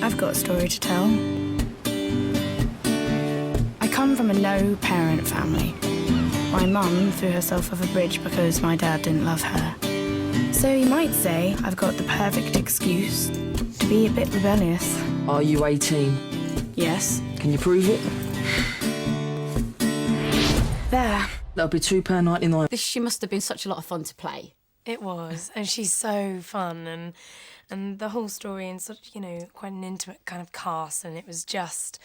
I've got a story to tell. I come from a no-parent family. My mum threw herself off a bridge because my dad didn't love her. So you might say I've got the perfect excuse to be a bit rebellious. Are you 18? Yes. Can you prove it? There. That'll be £2.99. She must have been such a lot of fun to play. It was, and she's so fun, and the whole story in such, you know, quite an intimate kind of cast, and it was just,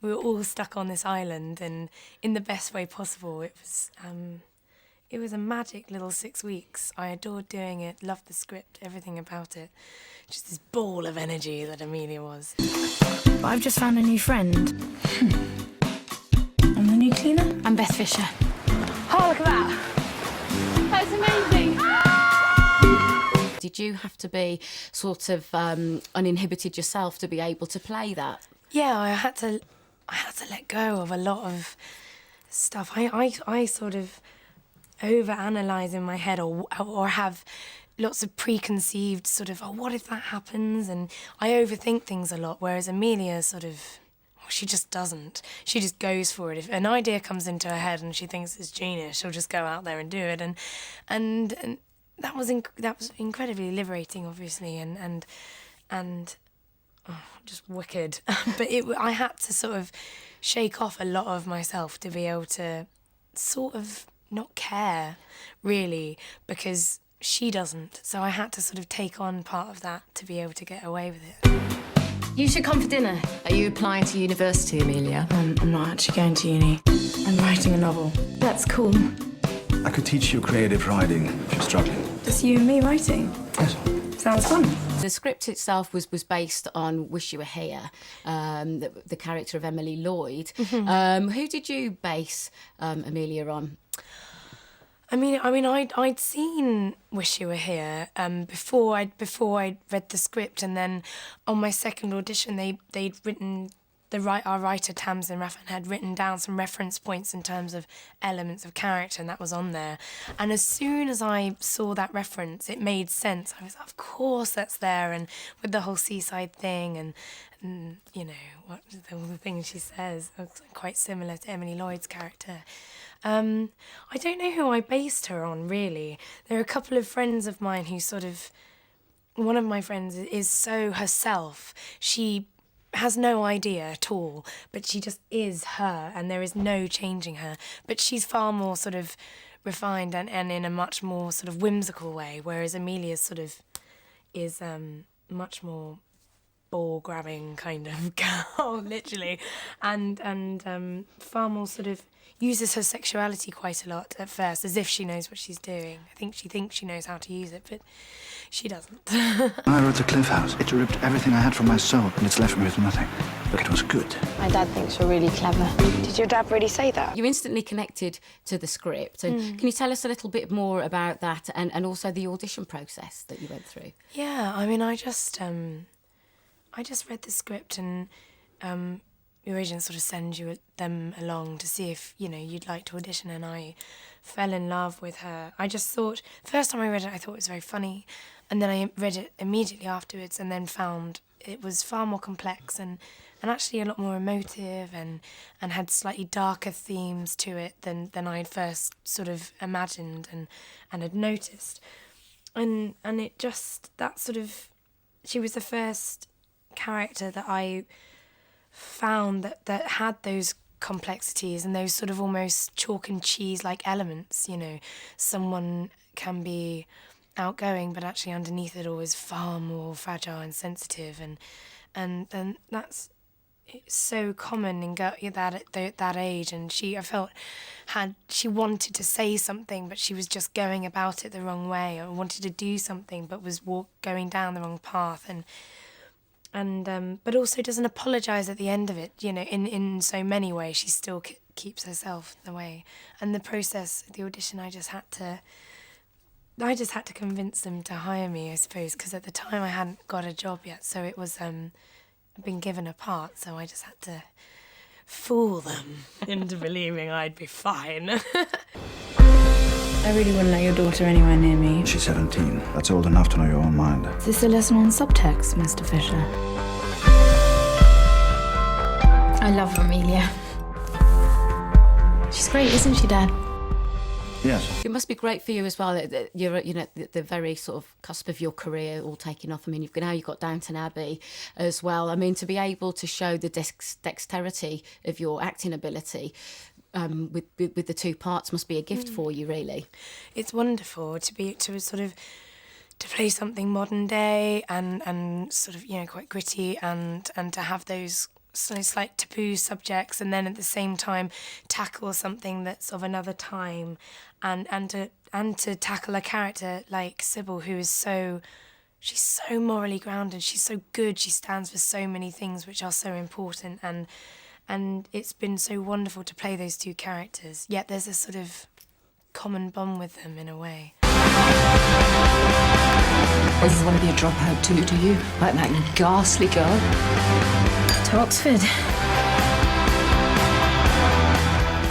we were all stuck on this island, and in the best way possible. It was a magic little 6 weeks. I adored doing it, loved the script, everything about it. Just this ball of energy that Amelia was. But I've just found a new friend. I'm the new cleaner. I'm Beth Fisher. Oh, look at that. That's amazing. Did you have to be sort of uninhibited yourself to be able to play that? Yeah, I had to let go of a lot of stuff. I sort of overanalyze in my head or have lots of preconceived sort of, oh, what if that happens? And I overthink things a lot, whereas Amelia sort of, well, she just doesn't. She just goes for it. If an idea comes into her head and she thinks it's genius, she'll just go out there and do it. And that was incredibly liberating, obviously, and oh, just wicked. But I had to sort of shake off a lot of myself to be able to sort of not care, really, because she doesn't. So I had to sort of take on part of that to be able to get away with it. You should come for dinner. Are you applying to university, Amelia? I'm not actually going to uni. I'm writing a novel. That's cool. I could teach you creative writing if you're struggling. Just you and me writing? Yes. Sounds fun. The script itself was based on Wish You Were Here, the character of Emily Lloyd. Mm-hmm. Who did you base Amelia on? I mean, I'd seen Wish You Were Here before I'd read the script, and then on my second audition, they'd written our writer Tamsin Raffan had written down some reference points in terms of elements of character, and that was on there. And as soon as I saw that reference, it made sense. I was, of course, that's there, and with the whole seaside thing, and you know all the things she says are quite similar to Emily Lloyd's character. I don't know who I based her on, really. There are a couple of friends of mine who sort of... One of my friends is so herself. She has no idea at all, but she just is her, and there is no changing her. But she's far more sort of refined and in a much more sort of whimsical way, whereas Amelia sort of is much more ball-grabbing kind of girl, literally, and far more sort of uses her sexuality quite a lot at first, as if she knows what she's doing. I think she thinks she knows how to use it, but she doesn't. I wrote The Cliff House. It ripped everything I had from my soul, and it's left me with nothing. But it was good. My dad thinks you're really clever. Did your dad really say that? You instantly connected to the script, and can you tell us a little bit more about that and also the audition process that you went through? Yeah, I mean, I just read the script, and your agent sort of sends them along to see if, you know, you'd like to audition, and I fell in love with her. I just thought, first time I read it, I thought it was very funny, and then I read it immediately afterwards and then found it was far more complex and actually a lot more emotive and had slightly darker themes to it than I had first sort of imagined and had noticed. And it just, that sort of, she was the first character that I found that had those complexities and those sort of almost chalk and cheese like elements. You know, someone can be outgoing, but actually underneath it all is far more fragile and sensitive, and that's so common in that age. And she wanted to say something, but she was just going about it the wrong way, or wanted to do something but was going down the wrong path, and but also doesn't apologise at the end of it. You know, in so many ways, she still keeps herself the way. And the process, the audition, I just had to convince them to hire me, I suppose, because at the time I hadn't got a job yet, so it was I'd been given a part, so I just had to fool them into believing I'd be fine. I really wouldn't let your daughter anywhere near me. She's 17. That's old enough to know your own mind. Is this a lesson on subtext, Mr. Fisher? I love Amelia. She's great, isn't she, Dad? Yes. It must be great for you as well that you're, you know, at the very sort of cusp of your career, all taking off. I mean, you've got Downton Abbey as well. I mean, to be able to show the dexterity of your acting ability with the two parts must be a gift for you, really. It's wonderful to play something modern day and sort of, you know, quite gritty and to have those slight taboo subjects, and then at the same time tackle something that's of another time, and to tackle a character like Sybil, who is she's so morally grounded, she's so good, she stands for so many things which are so important, and it's been so wonderful to play those two characters, yet there's a sort of common bond with them in a way. Well, you want to be a dropout too, do you? Like that ghastly girl? To Oxford.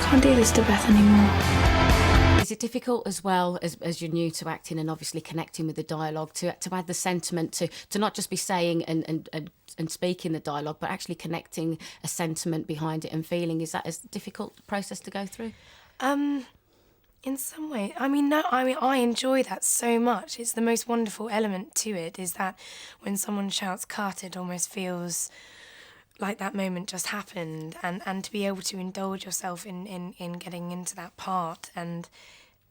Can't do this to Beth anymore. Is it difficult as well as you're new to acting and obviously connecting with the dialogue to add the sentiment to not just be saying and speaking the dialogue, but actually connecting a sentiment behind it and feeling? Is that a difficult process to go through? In some way, I enjoy that so much. It's the most wonderful element to it, is that when someone shouts cut, it almost feels like that moment just happened, and to be able to indulge yourself in getting into that part. And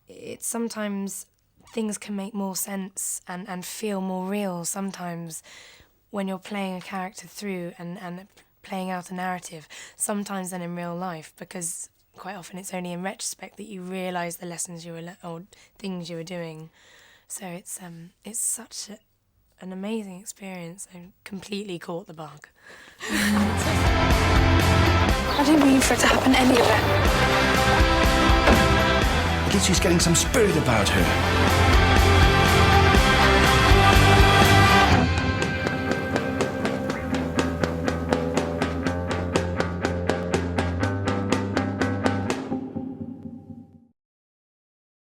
it's sometimes things can make more sense and feel more real sometimes when you're playing a character through and playing out a narrative, sometimes than in real life, because quite often it's only in retrospect that you realise the lessons or things you were doing. So it's such an amazing experience. I completely caught the bug. I didn't mean for it to happen, any of it. At least she's getting some spirit about her.